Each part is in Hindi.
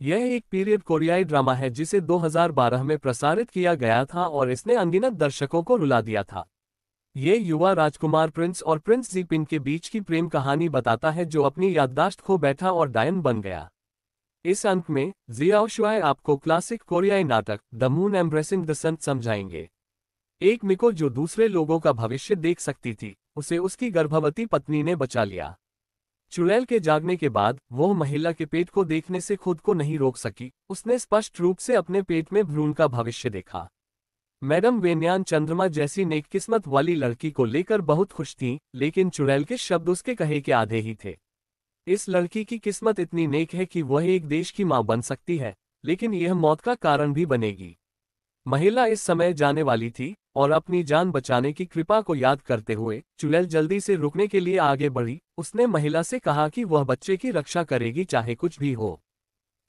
यह एक पीरियड कोरियाई ड्रामा है जिसे 2012 में प्रसारित किया गया था और इसने अनगिनत दर्शकों को रुला दिया था। ये युवा राजकुमार प्रिंस और प्रिंस जीपिन के बीच की प्रेम कहानी बताता है जो अपनी याददाश्त खो बैठा और डायन बन गया। इस अंक में जियाओ शुआई आपको क्लासिक कोरियाई नाटक द मून एम्ब्रेसिंग द सन समझाएंगे। एक मिको जो दूसरे लोगों का भविष्य देख सकती थी, उसे उसकी गर्भवती पत्नी ने बचा लिया। चुड़ैल के जागने के बाद वह महिला के पेट को देखने से खुद को नहीं रोक सकी। उसने स्पष्ट रूप से अपने पेट में भ्रूण का भविष्य देखा। मैडम वेन्यान चंद्रमा जैसी नेक किस्मत वाली लड़की को लेकर बहुत खुश थीं, लेकिन चुड़ैल के शब्द उसके कहे के आधे ही थे। इस लड़की की किस्मत इतनी नेक है कि वह एक देश की मां बन सकती है, लेकिन यह मौत का कारण भी बनेगी। महिला इस समय जाने वाली थी और अपनी जान बचाने की कृपा को याद करते हुए चुड़ैल जल्दी से रुकने के लिए आगे बढ़ी। उसने महिला से कहा कि वह बच्चे की रक्षा करेगी चाहे कुछ भी हो।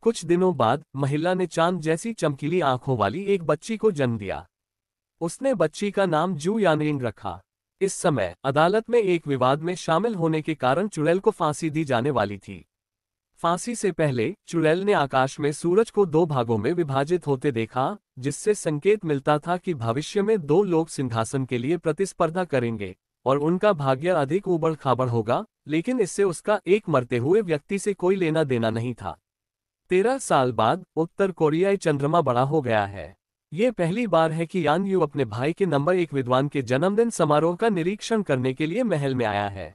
कुछ दिनों बाद महिला ने चांद जैसी चमकीली आंखों वाली एक बच्ची को जन्म दिया। उसने बच्ची का नाम जू यानयिंग रखा। इस समय अदालत में एक विवाद में शामिल होने के कारण चुड़ैल को फांसी दी जाने वाली थी। फांसी से पहले चुड़ैल ने आकाश में सूरज को दो भागों में विभाजित होते देखा, जिससे संकेत मिलता था कि भविष्य में दो लोग सिंहासन के लिए प्रतिस्पर्धा करेंगे और उनका भाग्य अधिक उबड़ खाबड़ होगा, लेकिन इससे उसका एक मरते हुए व्यक्ति से कोई लेना देना नहीं था। 13 साल बाद उत्तर कोरियाई चंद्रमा बड़ा हो गया है। ये पहली बार है कि यान यू अपने भाई के नंबर 1 विद्वान के जन्मदिन समारोह का निरीक्षण करने के लिए महल में आया है।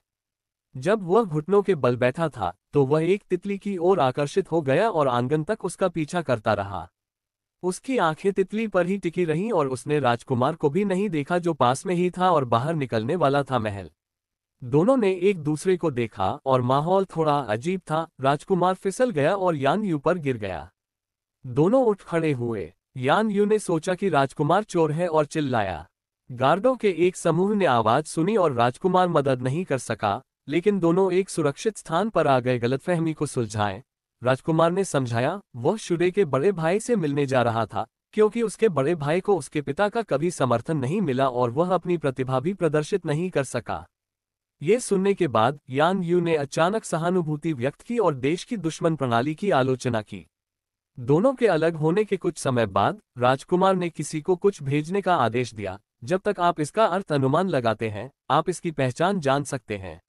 जब वह घुटनों के बल बैठा था तो वह एक तितली की ओर आकर्षित हो गया और आंगन तक उसका पीछा करता रहा। उसकी आंखें तितली पर ही टिकी रहीं और उसने राजकुमार को भी नहीं देखा जो पास में ही था और बाहर निकलने वाला था। महल दोनों ने एक दूसरे को देखा और माहौल थोड़ा अजीब था। राजकुमार फिसल गया और यान यू पर गिर गया। दोनों उठ खड़े हुए। यान यू ने सोचा कि राजकुमार चोर है और चिल्लाया। गार्डों के एक समूह ने आवाज सुनी और राजकुमार मदद नहीं कर सका, लेकिन दोनों एक सुरक्षित स्थान पर आ गए गलतफहमी को सुलझाएं। राजकुमार ने समझाया वह शुरे के बड़े भाई से मिलने जा रहा था, क्योंकि उसके बड़े भाई को उसके पिता का कभी समर्थन नहीं मिला और वह अपनी प्रतिभा भी प्रदर्शित नहीं कर सका। ये सुनने के बाद यान यू ने अचानक सहानुभूति व्यक्त की और देश की दुश्मन प्रणाली की आलोचना की। दोनों के अलग होने के कुछ समय बाद राजकुमार ने किसी को कुछ भेजने का आदेश दिया। जब तक आप इसका अर्थ अनुमान लगाते हैं, आप इसकी पहचान जान सकते हैं।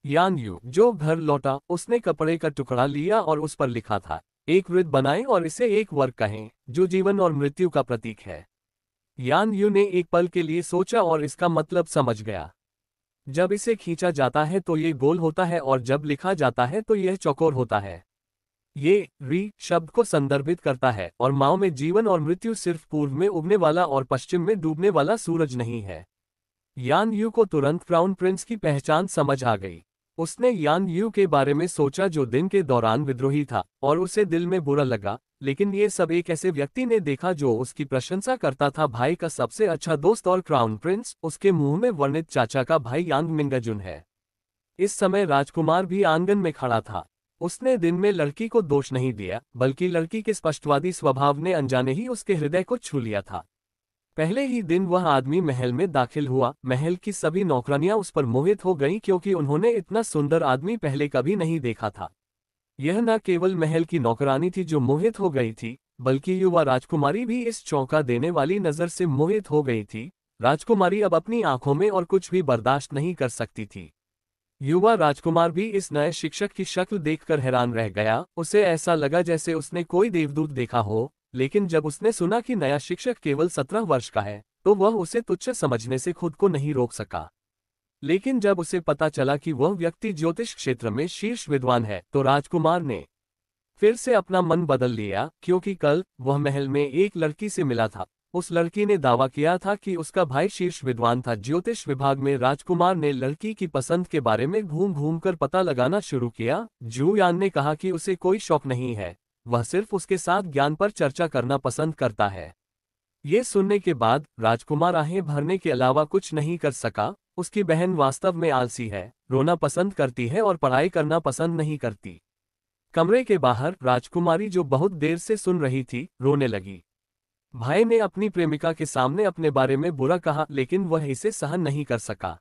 यान यू जो घर लौटा, उसने कपड़े का टुकड़ा लिया और उस पर लिखा था, एक वृत्त बनाएं और इसे एक वर्ग कहें, जो जीवन और मृत्यु का प्रतीक है। यान यू ने एक पल के लिए सोचा और इसका मतलब समझ गया। जब इसे खींचा जाता है तो ये गोल होता है और जब लिखा जाता है तो यह चौकोर होता है। ये री शब्द को संदर्भित करता है और माओ में जीवन और मृत्यु सिर्फ पूर्व में उगने वाला और पश्चिम में डूबने वाला सूरज नहीं है। यान यू को तुरंत क्राउन प्रिंस की पहचान समझ आ गई। उसने यान यू के बारे में सोचा जो दिन के दौरान विद्रोही था और उसे दिल में बुरा लगा, लेकिन ये सब एक ऐसे व्यक्ति ने देखा जो उसकी प्रशंसा करता था। भाई का सबसे अच्छा दोस्त और क्राउन प्रिंस उसके मुंह में वर्णित चाचा का भाई यांग मिंगाजुन है। इस समय राजकुमार भी आंगन में खड़ा था। उसने दिन में लड़की को दोष नहीं दिया, बल्कि लड़की के स्पष्टवादी स्वभाव ने अनजाने ही उसके हृदय को छू लिया था। पहले ही दिन वह आदमी महल में दाखिल हुआ। महल की सभी नौकरानियां उस पर मोहित हो गईं क्योंकि उन्होंने इतना सुंदर आदमी पहले कभी नहीं देखा था। यह न केवल महल की नौकरानी थी जो मोहित हो गई थी, बल्कि युवा राजकुमारी भी इस चौंका देने वाली नजर से मोहित हो गई थी। राजकुमारी अब अपनी आंखों में और कुछ भी बर्दाश्त नहीं कर सकती थी। युवा राजकुमार भी इस नए शिक्षक की शक्ल देखकर हैरान रह गया। उसे ऐसा लगा जैसे उसने कोई देवदूत देखा हो, लेकिन जब उसने सुना कि नया शिक्षक केवल 17 वर्ष का है, तो वह उसे तुच्छ समझने से खुद को नहीं रोक सका। लेकिन जब उसे पता चला कि वह व्यक्ति ज्योतिष क्षेत्र में शीर्ष विद्वान है, तो राजकुमार ने फिर से अपना मन बदल लिया, क्योंकि कल वह महल में एक लड़की से मिला था। उस लड़की ने दावा किया था कि उसका भाई शीर्ष विद्वान था ज्योतिष विभाग में। राजकुमार ने लड़की की पसंद के बारे में घूम घूम कर पता लगाना शुरू किया। जू यान ने कहा कि उसे कोई शौक नहीं है, वह सिर्फ उसके साथ ज्ञान पर चर्चा करना पसंद करता है। ये सुनने के बाद राजकुमार आहें भरने के अलावा कुछ नहीं कर सका। उसकी बहन वास्तव में आलसी है, रोना पसंद करती है और पढ़ाई करना पसंद नहीं करती। कमरे के बाहर राजकुमारी जो बहुत देर से सुन रही थी, रोने लगी। भाई ने अपनी प्रेमिका के सामने अपने बारे में बुरा कहा, लेकिन वह इसे सहन नहीं कर सका।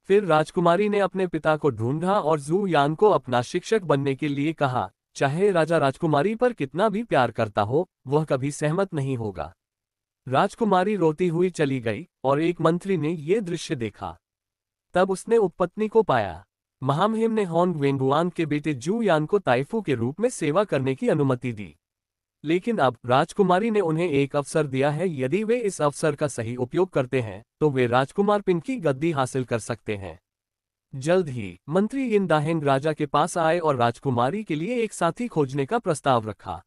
फिर राजकुमारी ने अपने पिता को ढूंढा और जू यान को अपना शिक्षक बनने के लिए कहा। चाहे राजा राजकुमारी पर कितना भी प्यार करता हो, वह कभी सहमत नहीं होगा। राजकुमारी रोती हुई चली गई और एक मंत्री ने यह दृश्य देखा। तब उसने उपपत्नी को पाया। महामहिम ने होंग वेंगुआन के बेटे जू यान को ताइफू के रूप में सेवा करने की अनुमति दी। लेकिन अब राजकुमारी ने उन्हें एक अवसर दिया है, यदि वे इस अवसर का सही उपयोग करते हैं तो वे राजकुमार पिन की गद्दी हासिल कर सकते हैं। जल्द ही मंत्री यिन दाहेंग राजा के पास आए और राजकुमारी के लिए एक साथी खोजने का प्रस्ताव रखा।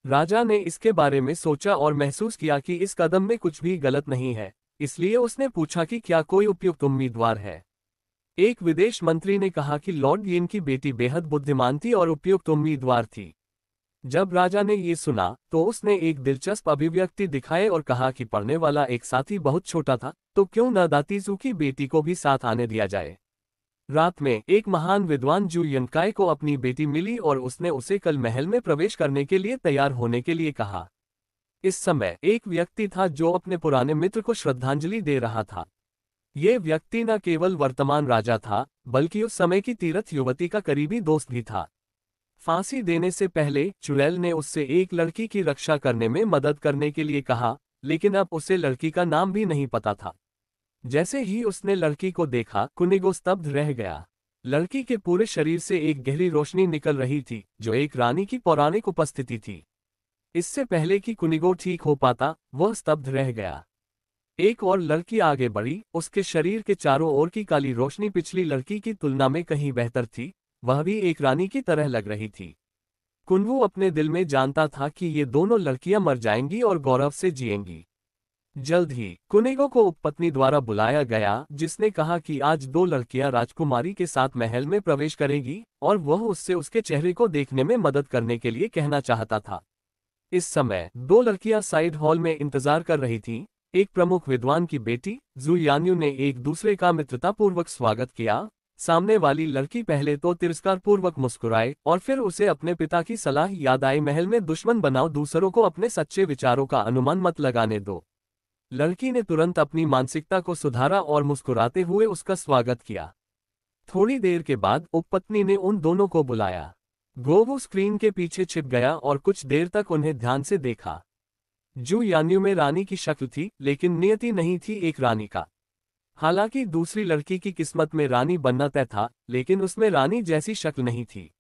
राजा ने इसके बारे में सोचा और महसूस किया कि इस कदम में कुछ भी गलत नहीं है, इसलिए उसने पूछा कि क्या कोई उपयुक्त उम्मीदवार है। एक विदेश मंत्री ने कहा कि लॉर्ड यिन की बेटी बेहद बुद्धिमान थी और उपयुक्त उम्मीदवार थी। जब राजा ने ये सुना तो उसने एक दिलचस्प अभिव्यक्ति दिखाए और कहा कि पढ़ने वाला एक साथी बहुत छोटा था, तो क्यों न दातीजू की बेटी को भी साथ आने दिया जाए। रात में एक महान विद्वान जू यनकाई को अपनी बेटी मिली और उसने उसे कल महल में प्रवेश करने के लिए तैयार होने के लिए कहा। इस समय एक व्यक्ति था जो अपने पुराने मित्र को श्रद्धांजलि दे रहा था। ये व्यक्ति न केवल वर्तमान राजा था, बल्कि उस समय की तीर्थ युवती का करीबी दोस्त भी था। फांसी देने से पहले चुड़ैल ने उससे एक लड़की की रक्षा करने में मदद करने के लिए कहा, लेकिन अब उसे लड़की का नाम भी नहीं पता था। जैसे ही उसने लड़की को देखा, कुनिगो स्तब्ध रह गया। लड़की के पूरे शरीर से एक गहरी रोशनी निकल रही थी, जो एक रानी की पौराणिक उपस्थिति थी। इससे पहले कि कुनिगो ठीक हो पाता, वह स्तब्ध रह गया। एक और लड़की आगे बढ़ी, उसके शरीर के चारों ओर की काली रोशनी पिछली लड़की की तुलना में कहीं बेहतर थी, वह भी एक रानी की तरह लग रही थी। कुनवू अपने दिल में जानता था कि ये दोनों लड़कियां मर जाएंगी और गौरव से जिएंगी। जल्द ही कुनिगो को उपपत्नी द्वारा बुलाया गया, जिसने कहा कि आज दो लड़कियां राजकुमारी के साथ महल में प्रवेश करेंगी और वह उससे उसके चेहरे को देखने में मदद करने के लिए कहना चाहता था। इस समय दो लड़कियां साइड हॉल में इंतजार कर रही थीं। एक प्रमुख विद्वान की बेटी जू यान्यू ने एक दूसरे का मित्रतापूर्वक स्वागत किया। सामने वाली लड़की पहले तो तिरस्कारपूर्वक मुस्कुराई और फिर उसे अपने पिता की सलाह याद आई, महल में दुश्मन बनाओ, दूसरों को अपने सच्चे विचारों का अनुमान मत लगाने दो। लड़की ने तुरंत अपनी मानसिकता को सुधारा और मुस्कुराते हुए उसका स्वागत किया। थोड़ी देर के बाद उपपत्नी ने उन दोनों को बुलाया। गोवू स्क्रीन के पीछे छिप गया और कुछ देर तक उन्हें ध्यान से देखा। जू यान्यू में रानी की शक्ल थी, लेकिन नियति नहीं थी एक रानी का। हालांकि दूसरी लड़की की किस्मत में रानी बनना तय था, लेकिन उसमें रानी जैसी शक्ल नहीं थी।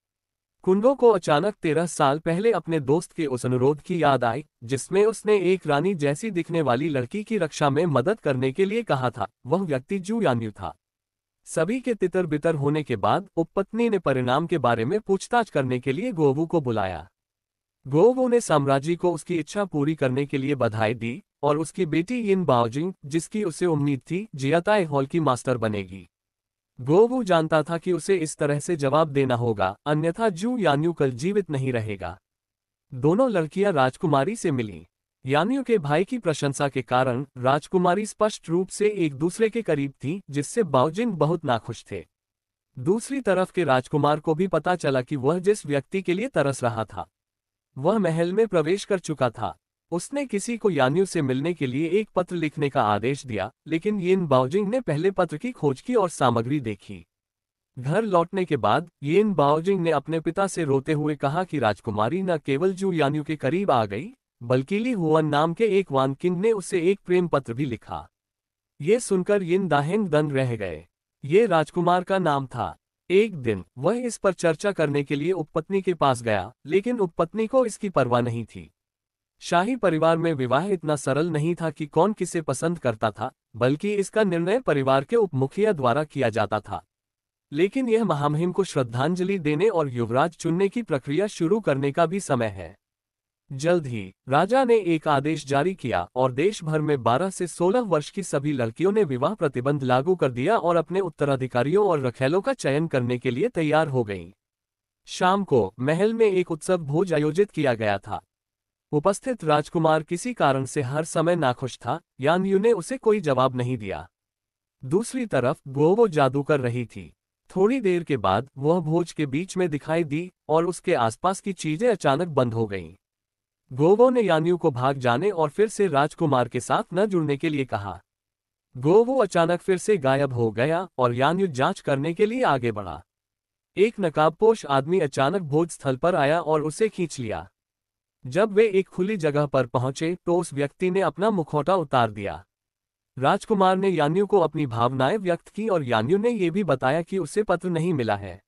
कुंडो को अचानक 13 साल पहले अपने दोस्त के उस अनुरोध की याद आई, जिसमें उसने एक रानी जैसी दिखने वाली लड़की की रक्षा में मदद करने के लिए कहा था। वह व्यक्ति जू यान्यू था। सभी के तितर बितर होने के बाद उपपत्नी ने परिणाम के बारे में पूछताछ करने के लिए गोवू को बुलाया। गोवू ने साम्राज्य को उसकी इच्छा पूरी करने के लिए बधाई दी और उसकी बेटी यिन बाओजिंग, जिसकी उसे उम्मीद थी, जियाताई हॉल की मास्टर बनेगी। गोवू जानता था कि उसे इस तरह से जवाब देना होगा, अन्यथा जू यान्यू कल जीवित नहीं रहेगा। दोनों लड़कियां राजकुमारी से मिलीं। यान्यू के भाई की प्रशंसा के कारण राजकुमारी स्पष्ट रूप से एक दूसरे के करीब थी, जिससे बाओजिंग बहुत नाखुश थे। दूसरी तरफ के राजकुमार को भी पता चला कि वह जिस व्यक्ति के लिए तरस रहा था, वह महल में प्रवेश कर चुका था। उसने किसी को यान्यू से मिलने के लिए एक पत्र लिखने का आदेश दिया, लेकिन यिन बाओजिंग ने पहले पत्र की खोज की और सामग्री देखी। घर लौटने के बाद यिन बाओजिंग ने अपने पिता से रोते हुए कहा कि राजकुमारी न केवल जू यान्यू के करीब आ गई, बल्कि ली हुआन नाम के एक वान किंग ने उसे एक प्रेम पत्र भी लिखा। ये सुनकर यिन दाहेंग दंग रह गए। ये राजकुमार का नाम था। एक दिन वह इस पर चर्चा करने के लिए उपपत्नी के पास गया, लेकिन उपपत्नी को इसकी परवाह नहीं थी। शाही परिवार में विवाह इतना सरल नहीं था कि कौन किसे पसंद करता था, बल्कि इसका निर्णय परिवार के उपमुखिया द्वारा किया जाता था। लेकिन यह महामहिम को श्रद्धांजलि देने और युवराज चुनने की प्रक्रिया शुरू करने का भी समय है। जल्द ही राजा ने एक आदेश जारी किया और देश भर में 12 से 16 वर्ष की सभी लड़कियों ने विवाह प्रतिबंध लागू कर दिया और अपने उत्तराधिकारियों और रखैलों का चयन करने के लिए तैयार हो गईं। शाम को महल में एक उत्सव भोज आयोजित किया गया था। उपस्थित राजकुमार किसी कारण से हर समय नाखुश था। यान्यू ने उसे कोई जवाब नहीं दिया। दूसरी तरफ गोवो जादू कर रही थी। थोड़ी देर के बाद वह भोज के बीच में दिखाई दी और उसके आसपास की चीजें अचानक बंद हो गईं। गोवो ने यान्यू को भाग जाने और फिर से राजकुमार के साथ न जुड़ने के लिए कहा। गोवो अचानक फिर से गायब हो गया और यान्यू जांच करने के लिए आगे बढ़ा। एक नकाबपोश आदमी अचानक भोज स्थल पर आया और उसे खींच लिया। जब वे एक खुली जगह पर पहुंचे तो उस व्यक्ति ने अपना मुखौटा उतार दिया। राजकुमार ने यान्यू को अपनी भावनाएं व्यक्त की और यान्यू ने यह भी बताया कि उसे पत्र नहीं मिला है।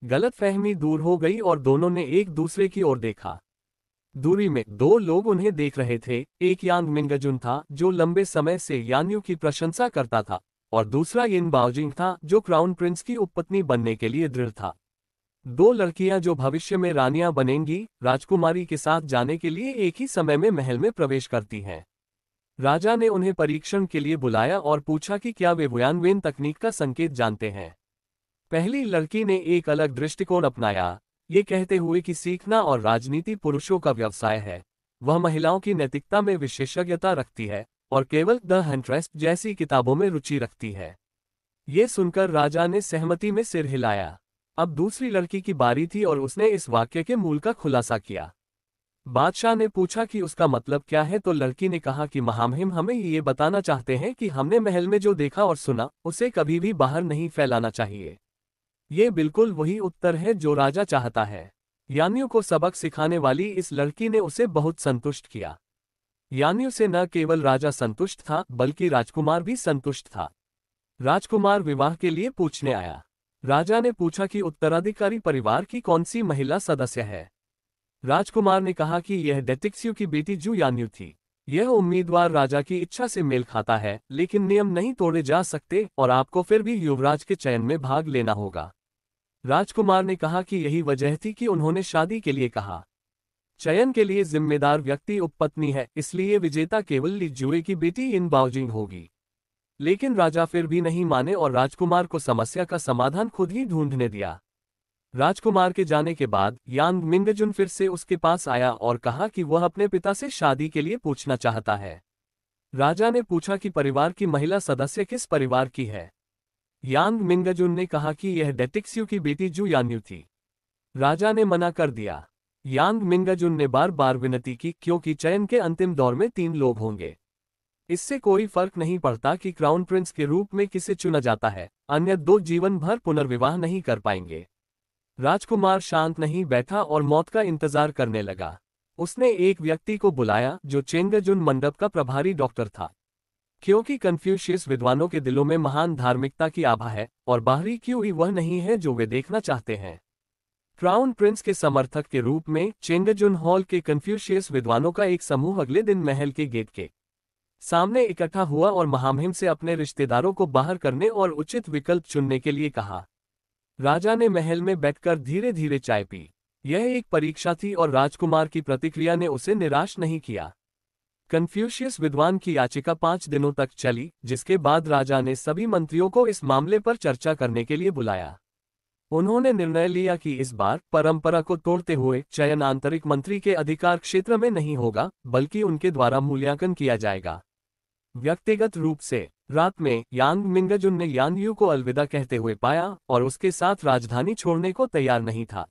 गलतफहमी दूर हो गई और दोनों ने एक दूसरे की ओर देखा। दूरी में दो लोग उन्हें देख रहे थे। एक यांग मिंगजुन था जो लंबे समय से यान्यू की प्रशंसा करता था, और दूसरा यिन बाओजिंग था जो क्राउन प्रिंस की उपपत्नी बनने के लिए दृढ़ था। दो लड़कियां जो भविष्य में रानियां बनेंगी, राजकुमारी के साथ जाने के लिए एक ही समय में महल में प्रवेश करती हैं। राजा ने उन्हें परीक्षण के लिए बुलाया और पूछा कि क्या वे वुयानवेन तकनीक का संकेत जानते हैं। पहली लड़की ने एक अलग दृष्टिकोण अपनाया, ये कहते हुए कि सीखना और राजनीति पुरुषों का व्यवसाय है। वह महिलाओं की नैतिकता में विशेषज्ञता रखती है और केवल द हंट्रेस जैसी किताबों में रुचि रखती है। ये सुनकर राजा ने सहमति में सिर हिलाया। अब दूसरी लड़की की बारी थी और उसने इस वाक्य के मूल का खुलासा किया। बादशाह ने पूछा कि उसका मतलब क्या है, तो लड़की ने कहा कि महामहिम हमें ये बताना चाहते हैं कि हमने महल में जो देखा और सुना उसे कभी भी बाहर नहीं फैलाना चाहिए। ये बिल्कुल वही उत्तर है जो राजा चाहता है। यान्यू को सबक सिखाने वाली इस लड़की ने उसे बहुत संतुष्ट किया। यान्यू से न केवल राजा संतुष्ट था बल्कि राजकुमार भी संतुष्ट था। राजकुमार विवाह के लिए पूछने आया। राजा ने पूछा कि उत्तराधिकारी परिवार की कौन सी महिला सदस्य है। राजकुमार ने कहा कि यह डेटिक्स्यू की बेटी जू यान्यू थी। यह उम्मीदवार राजा की इच्छा से मेल खाता है, लेकिन नियम नहीं तोड़े जा सकते और आपको फिर भी युवराज के चयन में भाग लेना होगा। राजकुमार ने कहा कि यही वजह थी कि उन्होंने शादी के लिए कहा। चयन के लिए जिम्मेदार व्यक्ति उपपत्नी है, इसलिए विजेता केवल ली जुए की बेटी यिन बाओजिंग होगी। लेकिन राजा फिर भी नहीं माने और राजकुमार को समस्या का समाधान खुद ही ढूंढने दिया। राजकुमार के जाने के बाद यांग मिंगजुन फिर से उसके पास आया और कहा कि वह अपने पिता से शादी के लिए पूछना चाहता है। राजा ने पूछा कि परिवार की महिला सदस्य किस परिवार की है। यांग मिंगजुन ने कहा कि यह डेटिक्स्यू की बेटी जू यान्यू थी। राजा ने मना कर दिया। यांग मिंगजुन ने बार बार विनती की क्योंकि चयन के अंतिम दौर में 3 लोग होंगे। इससे कोई फर्क नहीं पड़ता कि क्राउन प्रिंस के रूप में किसे चुना जाता है, अन्य 2 जीवन भर पुनर्विवाह नहीं कर पाएंगे। राजकुमार शांत नहीं बैठा और मौत का इंतजार करने लगा। उसने एक व्यक्ति को बुलाया जो चेंगजुन मंडप का प्रभारी डॉक्टर था। क्योंकि कन्फ्यूशियस विद्वानों के दिलों में महान धार्मिकता की आभा है और बाहरी क्यों ही वह नहीं है जो वे देखना चाहते हैं। क्राउन प्रिंस के समर्थक के रूप में चेंगजुन हॉल के कन्फ्यूशियस विद्वानों का एक समूह अगले दिन महल के गेट के सामने इकट्ठा हुआ और महामहिम से अपने रिश्तेदारों को बाहर करने और उचित विकल्प चुनने के लिए कहा। राजा ने महल में बैठकर धीरे धीरे चाय पी। यह एक परीक्षा थी और राजकुमार की प्रतिक्रिया ने उसे निराश नहीं किया। कन्फ्यूशियस विद्वान की याचिका 5 दिनों तक चली, जिसके बाद राजा ने सभी मंत्रियों को इस मामले पर चर्चा करने के लिए बुलाया। उन्होंने निर्णय लिया कि इस बार परंपरा को तोड़ते हुए चयन आंतरिक मंत्री के अधिकार क्षेत्र में नहीं होगा, बल्कि उनके द्वारा मूल्यांकन किया जाएगा। व्यक्तिगत रूप से रात में यांग मिंगजुन ने यान्यू को अलविदा कहते हुए पाया और उसके साथ राजधानी छोड़ने को तैयार नहीं था।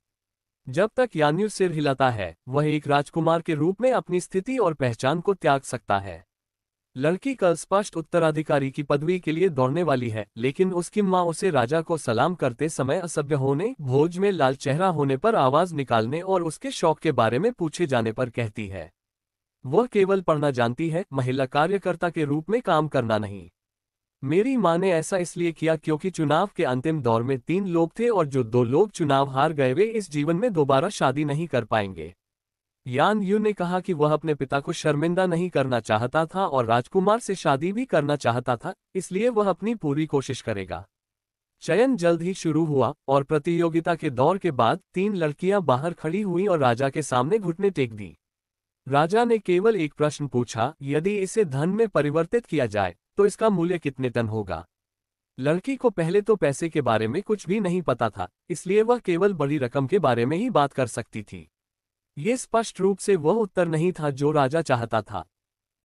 जब तक यान्यू सिर हिलाता है, वह एक राजकुमार के रूप में अपनी स्थिति और पहचान को त्याग सकता है। लड़की कल स्पष्ट उत्तराधिकारी की पदवी के लिए दौड़ने वाली है, लेकिन उसकी माँ उसे राजा को सलाम करते समय असभ्य होने, भोज में लाल चेहरा होने पर आवाज निकालने और उसके शौक के बारे में पूछे जाने पर कहती है। वह केवल पढ़ना जानती है, महिला कार्यकर्ता के रूप में काम करना नहीं। मेरी माँ ने ऐसा इसलिए किया क्योंकि चुनाव के अंतिम दौर में 3 लोग थे और जो 2 लोग चुनाव हार गए वे इस जीवन में दोबारा शादी नहीं कर पाएंगे। यान यू ने कहा कि वह अपने पिता को शर्मिंदा नहीं करना चाहता था और राजकुमार से शादी भी करना चाहता था, इसलिए वह अपनी पूरी कोशिश करेगा। चयन जल्द ही शुरू हुआ और प्रतियोगिता के दौर के बाद 3 लड़कियां बाहर खड़ी हुई और राजा के सामने घुटने टेक दी। राजा ने केवल एक प्रश्न पूछा, यदि इसे धन में परिवर्तित किया जाए तो इसका मूल्य कितने टन होगा। लड़की को पहले तो पैसे के बारे में कुछ भी नहीं पता था, इसलिए वह केवल बड़ी रकम के बारे में ही बात कर सकती थी। ये स्पष्ट रूप से वह उत्तर नहीं था जो राजा चाहता था।